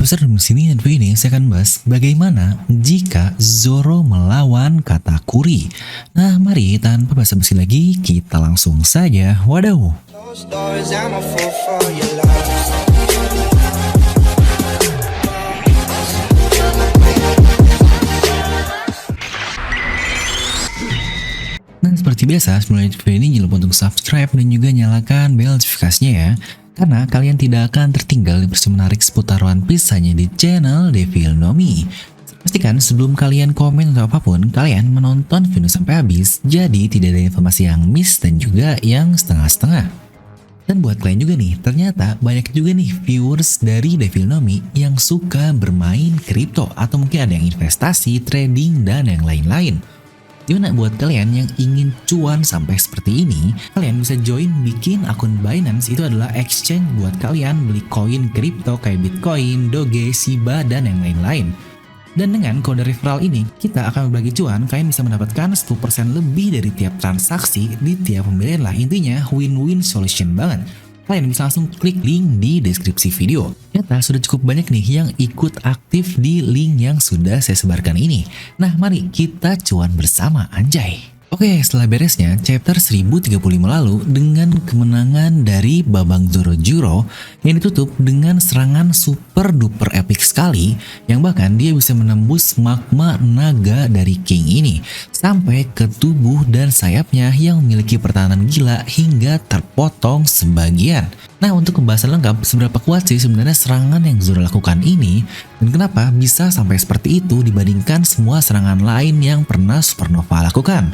episode di sini dan video ini saya akan bahas bagaimana jika Zoro melawan Katakuri. Nah, mari tanpa basa-basi lagi kita langsung saja wadaw. Nah, seperti biasa sebelum video ini jangan lupa untuk subscribe dan juga nyalakan bel notifikasinya ya. Karena kalian tidak akan tertinggal informasi menarik seputar One Piece hanya di channel Devil No Mi. Pastikan sebelum kalian komen atau apapun, kalian menonton video sampai habis, jadi tidak ada informasi yang miss dan juga yang setengah-setengah. Dan buat kalian juga nih, ternyata banyak juga nih viewers dari Devil No Mi yang suka bermain kripto atau mungkin ada yang investasi, trading, dan yang lain-lain. Gimana buat kalian yang ingin cuan sampai seperti ini, kalian bisa join bikin akun Binance. Itu adalah exchange buat kalian beli koin kripto kayak Bitcoin, Doge, Shiba, dan yang lain-lain. Dan dengan kode referral ini, kita akan berbagi cuan, kalian bisa mendapatkan 10% lebih dari tiap transaksi di tiap pembelian lah. Intinya win-win solution banget. Kalian bisa langsung klik link di deskripsi video. Ternyata sudah cukup banyak nih yang ikut aktif di link yang sudah saya sebarkan ini. Nah, mari kita cuan bersama, anjay. Oke, setelah beresnya chapter 1035 lalu dengan kemenangan dari Babang Zorojuro yang ditutup dengan serangan super duper epic sekali yang bahkan dia bisa menembus magma naga dari King ini sampai ke tubuh dan sayapnya yang memiliki pertahanan gila hingga terpotong sebagian. Nah, untuk pembahasan lengkap seberapa kuat sih sebenarnya serangan yang Zoro lakukan ini dan kenapa bisa sampai seperti itu dibandingkan semua serangan lain yang pernah Supernova lakukan.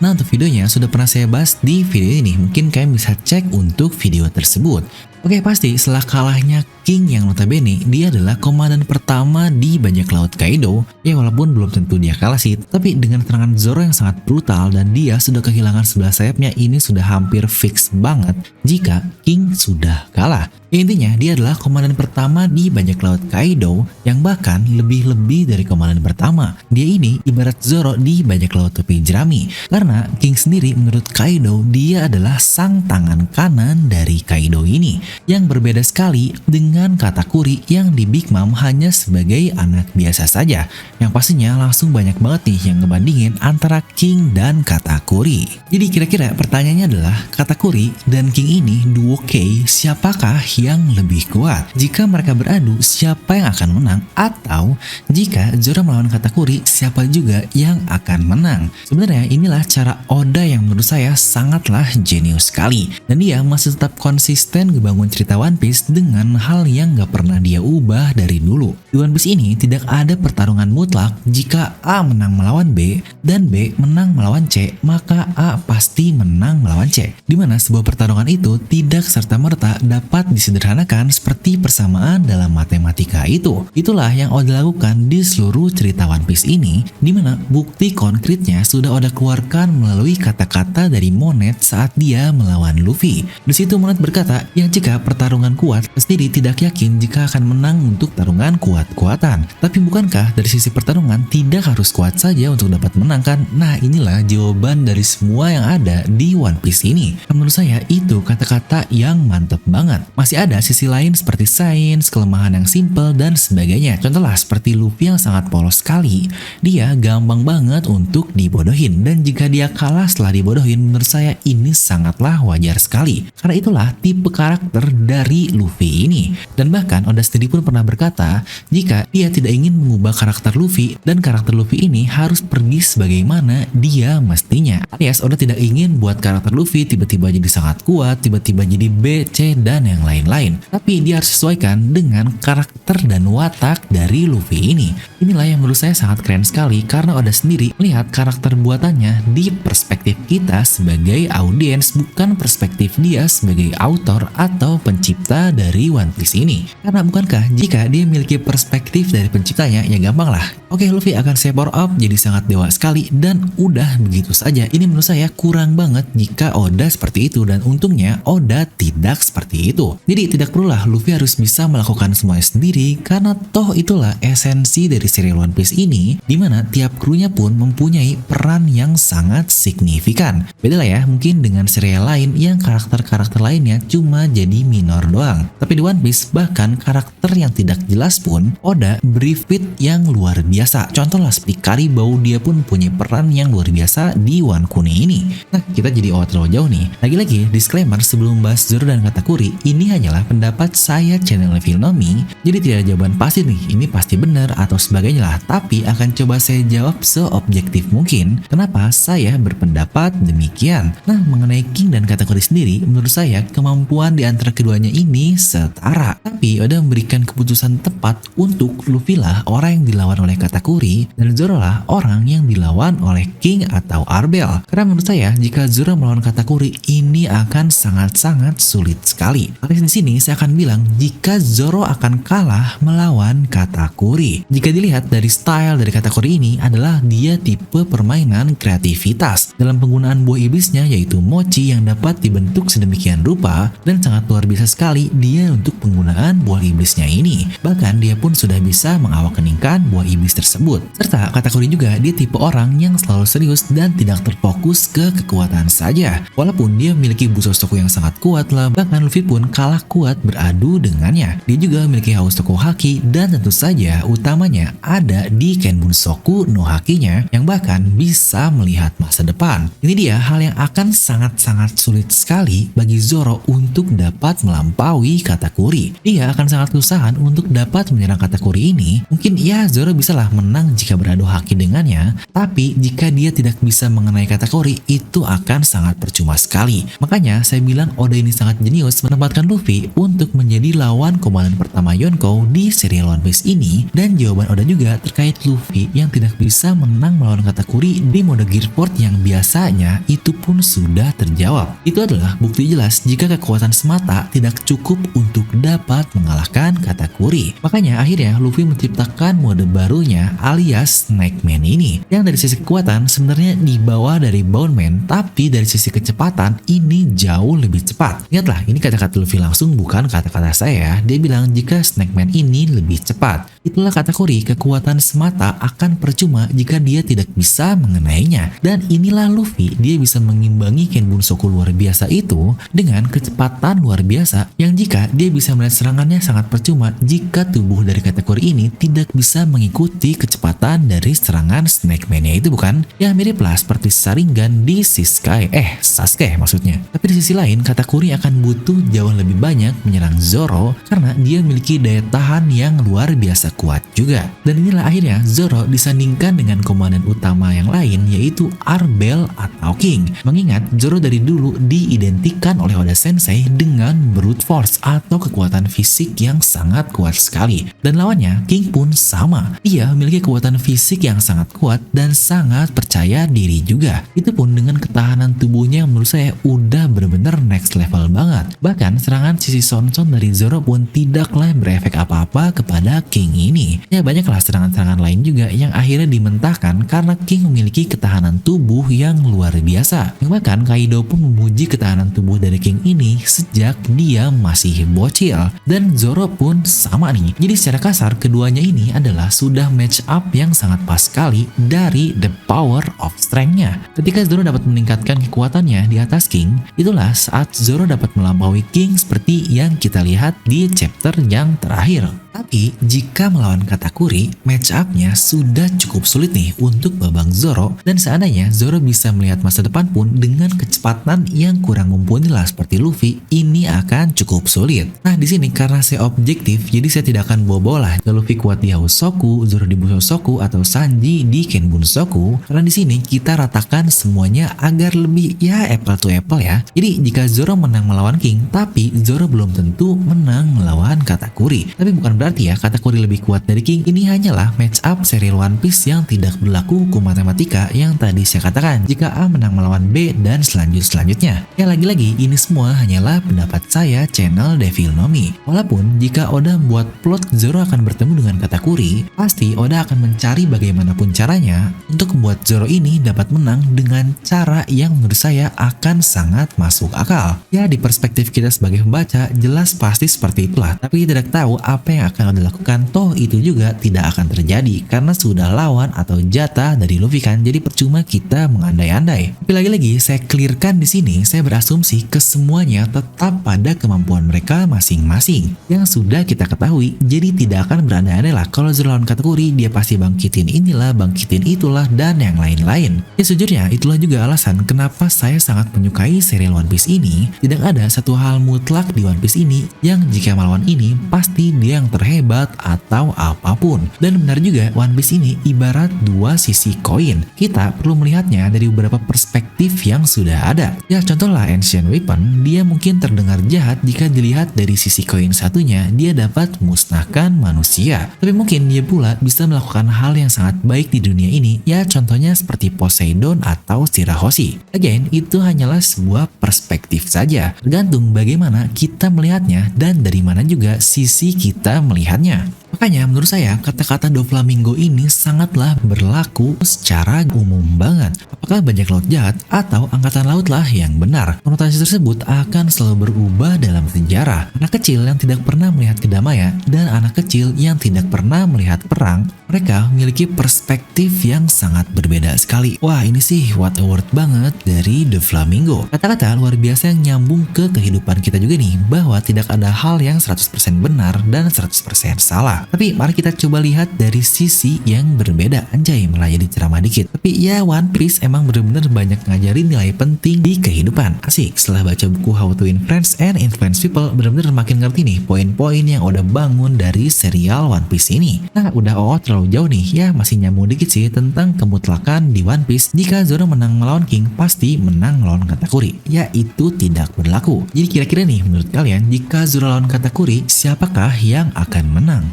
Nah, untuk videonya sudah pernah saya bahas di video ini, mungkin kalian bisa cek untuk video tersebut. Oke, pasti setelah kalahnya King yang notabene dia adalah komandan pertama di bajak laut Kaido. Ya walaupun belum tentu dia kalah sih, tapi dengan serangan Zoro yang sangat brutal dan dia sudah kehilangan sebelah sayapnya, ini sudah hampir fix banget jika King sudah kalah. Intinya dia adalah komandan pertama di bajak laut Kaido yang bahkan lebih dari komandan pertama. Dia ini ibarat Zoro di bajak laut topi jerami. Karena King sendiri menurut Kaido dia adalah sang tangan kanan dari Kaido ini. Yang berbeda sekali dengan Katakuri yang di Big Mom hanya sebagai anak biasa saja. Yang pastinya langsung banyak banget nih yang ngebandingin antara King dan Katakuri. Jadi kira-kira pertanyaannya adalah Katakuri dan King ini duo K siapakah yang lebih kuat? Jika mereka beradu siapa yang akan menang? Atau jika Zoro melawan Katakuri siapa juga yang akan menang? Sebenarnya inilah cara Oda yang menurut saya sangatlah jenius sekali. Dan dia masih tetap konsisten ngebangun cerita One Piece dengan hal yang gak pernah dia ubah dari dulu. Di One Piece ini tidak ada pertarungan mutlak. Jika A menang melawan B dan B menang melawan C, maka A pasti menang melawan C. Dimana sebuah pertarungan itu tidak serta-merta dapat disederhanakan seperti persamaan dalam matematika itu. Itulah yang Oda lakukan di seluruh cerita One Piece ini, dimana bukti konkretnya sudah Oda keluarkan melalui kata-kata dari Monet saat dia melawan Luffy. Di situ Monet berkata, yang jika pertarungan kuat, sendiri tidak yakin jika akan menang untuk pertarungan kuat-kuatan. Tapi bukankah dari sisi pertarungan tidak harus kuat saja untuk dapat menangkan? Nah, inilah jawaban dari semua yang ada di One Piece ini. Menurut saya itu kata-kata yang mantep banget. Masih ada sisi lain seperti sains, kelemahan yang simple dan sebagainya. Contohlah seperti Luffy yang sangat polos sekali. Dia gampang banget untuk dibodohin dan jika dia kalah setelah dibodohin, menurut saya ini sangatlah wajar sekali. Karena itulah tipe karakter dari Luffy ini. Dan bahkan Oda sendiri pun pernah berkata jika dia tidak ingin mengubah karakter Luffy dan karakter Luffy ini harus pergi sebagaimana dia mestinya. Alias Oda tidak ingin buat karakter Luffy tiba-tiba jadi sangat kuat, tiba-tiba jadi B, C, dan yang lain-lain. Tapi dia harus sesuaikan dengan karakter dan watak dari Luffy ini. Inilah yang menurut saya sangat keren sekali karena Oda sendiri melihat karakter buatannya di perspektif kita sebagai audiens, bukan perspektif dia sebagai autor atau pencipta dari One Piece ini. Karena bukankah jika dia memiliki perspektif dari penciptanya, ya gampang lah. Oke, Luffy akan saya power up jadi sangat dewa sekali dan udah begitu saja. Ini menurut saya kurang banget jika Oda seperti itu dan untungnya Oda tidak seperti itu. Jadi tidak perlulah Luffy harus bisa melakukan semuanya sendiri karena toh itulah esensi dari serial One Piece ini, dimana tiap krunya pun mempunyai peran yang sangat sangat signifikan. Beda lah ya mungkin dengan serial lain yang karakter-karakter lainnya cuma jadi minor doang. Tapi di One Piece bahkan karakter yang tidak jelas pun Oda beri fit yang luar biasa. Contoh lah seperti Karibou, dia pun punya peran yang luar biasa di Wano Kuni ini. Nah, kita jadi terlalu jauh nih. Lagi-lagi disclaimer sebelum bahas Zoro dan Katakuri, ini hanyalah pendapat saya channel Filnomi. Jadi tidak ada jawaban pasti nih, ini pasti benar atau sebagainya lah. Tapi akan coba saya jawab seobjektif mungkin. Kenapa saya berpendapat demikian? Nah, mengenai King dan Katakuri sendiri, menurut saya kemampuan di antara keduanya ini setara. Tapi Oda memberikan keputusan tepat untuk Luffy lah orang yang dilawan oleh Katakuri dan Zoro lah orang yang dilawan oleh King atau Arbel. Karena menurut saya jika Zoro melawan Katakuri ini akan sangat-sangat sulit sekali. Maka di sini saya akan bilang jika Zoro akan kalah melawan Katakuri. Jika dilihat dari style dari Katakuri ini adalah dia tipe permainan kreativitas dalam penggunaan buah iblisnya yaitu mochi yang dapat dibentuk sedemikian rupa dan sangat luar biasa sekali dia untuk penggunaan buah iblisnya ini. Bahkan dia pun sudah bisa mengawakeningkan buah iblis tersebut. Serta Katakuri juga dia tipe orang yang selalu serius dan tidak terfokus ke kekuatan saja. Walaupun dia memiliki Busoshoku yang sangat kuat lah, bahkan Luffy pun kalah kuat beradu dengannya. Dia juga memiliki Haus Toko Haki dan tentu saja utamanya ada di Kenbunsoku no Hakinya yang bahkan bisa melihat masa depan. Ini dia hal yang akan sangat-sangat sulit sekali bagi Zoro untuk dapat melampaui Katakuri. Dia akan sangat kesusahan untuk dapat menyerang Katakuri ini. Mungkin ya Zoro bisalah menang jika beradu haki dengannya, tapi jika dia tidak bisa mengenai Katakuri itu akan sangat percuma sekali. Makanya saya bilang Oda ini sangat jenius menempatkan Luffy untuk menjadi lawan komandan pertama Yonkou di serial One Piece ini, dan jawaban Oda juga terkait Luffy yang tidak bisa menang melawan Katakuri di mode Gearford yang biasanya itu pun sudah terjawab. Itu adalah bukti jelas jika kekuatan semata tidak cukup untuk dapat mengalahkan Katakuri. Makanya akhirnya Luffy menciptakan mode barunya alias Snake Man ini yang dari sisi kekuatan sebenarnya di bawah dari Bone Man, tapi dari sisi kecepatan ini jauh lebih cepat. Ingatlah ini kata-kata Luffy langsung bukan kata-kata saya. Dia bilang jika Snake Man ini lebih cepat. Itulah Katakuri, kekuatan semata akan percuma jika dia tidak bisa mengenainya. Dan inilah Luffy, dia bisa mengimbangi Kenbunsoku luar biasa itu dengan kecepatan luar biasa yang jika dia bisa melihat serangannya sangat percuma jika tubuh dari Katakuri ini tidak bisa mengikuti kecepatan dari serangan Snake Man-nya itu, bukan? Ya mirip lah seperti Sharingan di Sasuke maksudnya. Tapi di sisi lain Katakuri akan butuh jauh lebih banyak menyerang Zoro karena dia memiliki daya tahan yang luar biasa kuat juga. Dan inilah akhirnya Zoro disandingkan dengan komandan utama yang lain yaitu Arbel atau King. Mengingat Zoro dari dulu diidentikan oleh Oda Sensei dengan brute force atau kekuatan fisik yang sangat kuat sekali. Dan lawannya King pun sama. Ia memiliki kekuatan fisik yang sangat kuat dan sangat percaya diri juga. Itu pun dengan ketahanan tubuhnya yang menurut saya udah bener-bener next level banget. Bahkan serangan sisi Sonson dari Zoro pun tidaklah berefek apa-apa kepada King ini. Ya banyaklah serangan-serangan lain juga yang akhirnya dimentahkan karena King memiliki ketahanan tubuh yang luar biasa. Yang bahkan Kaido pun memuji ketahanan tubuh dari King ini sejak dia masih bocil. Dan Zoro pun sama nih. Jadi secara kasar keduanya ini adalah sudah match up yang sangat pas sekali dari the power of strength-nya. Ketika Zoro dapat meningkatkan kekuatannya di atas King, itulah saat Zoro dapat melampaui King seperti yang kita lihat di chapter yang terakhir. Tapi jika melawan Katakuri, match up-nya sudah cukup sulit nih untuk babang Zoro, dan seandainya Zoro bisa melihat masa depan pun dengan kecepatan yang kurang mumpuni lah seperti Luffy, ini akan cukup sulit. Nah di sini karena saya objektif, jadi saya tidak akan bawa-bawa lah Luffy kuat di Hausoku, Zoro di Busoshoku atau Sanji di Kenbunsoku, karena di sini kita ratakan semuanya agar lebih ya apple to apple ya. Jadi jika Zoro menang melawan King, tapi Zoro belum tentu menang melawan Katakuri. Tapi bukan berarti ya Katakuri lebih kuat dari King. Ini hanyalah match up serial One Piece yang tidak berlaku hukum matematika yang tadi saya katakan jika A menang melawan B dan selanjutnya. Ya lagi-lagi ini semua hanyalah pendapat saya channel Devilnomi. Walaupun jika Oda membuat plot Zoro akan bertemu dengan Katakuri, pasti Oda akan mencari bagaimanapun caranya untuk membuat Zoro ini dapat menang dengan cara yang menurut saya akan sangat masuk akal. Ya di perspektif kita sebagai pembaca jelas pasti seperti itulah, tapi tidak tahu apa yang akan udah lakukan, toh itu juga tidak akan terjadi karena sudah lawan atau jatah dari Luffy kan, jadi percuma kita mengandai-andai. Tapi lagi-lagi saya clearkan di sini, saya berasumsi kesemuanya tetap pada kemampuan mereka masing-masing yang sudah kita ketahui, jadi tidak akan berandai-andai lah kalau Zoro lawan Katakuri dia pasti bangkitin inilah, bangkitin itulah, dan yang lain-lain. Ya sejujurnya itulah juga alasan kenapa saya sangat menyukai serial One Piece ini. Tidak ada satu hal mutlak di One Piece ini yang jika melawan ini pasti dia yang terhebat atau apapun. Dan benar juga One Piece ini ibarat dua sisi koin. Kita perlu melihatnya dari beberapa perspektif yang sudah ada. Ya contohlah Ancient Weapon, dia mungkin terdengar jahat jika dilihat dari sisi koin satunya, dia dapat musnahkan manusia. Tapi mungkin dia pula bisa melakukan hal yang sangat baik di dunia ini, ya contohnya seperti Poseidon atau Shirahoshi. Again, itu hanyalah sebuah perspektif saja, tergantung bagaimana kita melihatnya dan dari mana juga sisi kita melihatnya. Makanya menurut saya kata-kata Doflamingo ini sangatlah berlaku secara umum banget. Apakah bajak laut jahat atau angkatan laut lah yang benar? Konotasi tersebut akan selalu berubah dalam sejarah. Anak kecil yang tidak pernah melihat kedamaian dan anak kecil yang tidak pernah melihat perang, mereka memiliki perspektif yang sangat berbeda sekali. Wah, ini sih what a word banget dari Doflamingo. Kata-kata luar biasa yang nyambung ke kehidupan kita juga nih, bahwa tidak ada hal yang 100% benar dan 100% salah. Tapi mari kita coba lihat dari sisi yang berbeda. Anjay, malah jadi ceramah dikit. Tapi ya One Piece emang bener-bener banyak ngajarin nilai penting di kehidupan. Asik, setelah baca buku How to Win Friends and Influence People, bener-bener makin ngerti nih poin-poin yang udah bangun dari serial One Piece ini. Nah, udah terlalu jauh nih, ya masih nyambung dikit sih tentang kemutlakan di One Piece. Jika Zoro menang melawan King, pasti menang melawan Katakuri. Ya itu tidak berlaku. Jadi kira-kira nih menurut kalian, jika Zoro lawan Katakuri, siapakah yang akan menang?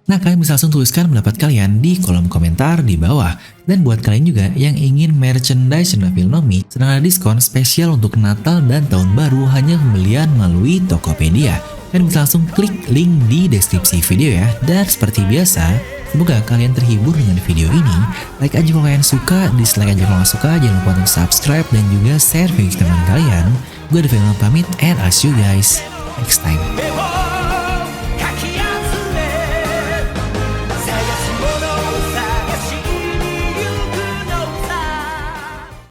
Nah, kalian bisa langsung tuliskan pendapat kalian di kolom komentar di bawah. Dan buat kalian juga yang ingin merchandise Novel Nomi, sedang ada diskon spesial untuk Natal dan Tahun Baru hanya pembelian melalui Tokopedia. Kalian bisa langsung klik link di deskripsi video ya. Dan seperti biasa, semoga kalian terhibur dengan video ini. Like aja kalau kalian suka, dislike aja kalau nggak suka. Jangan lupa untuk subscribe dan juga share video ke teman kalian. Gue Devil pamit and I'll see you guys next time.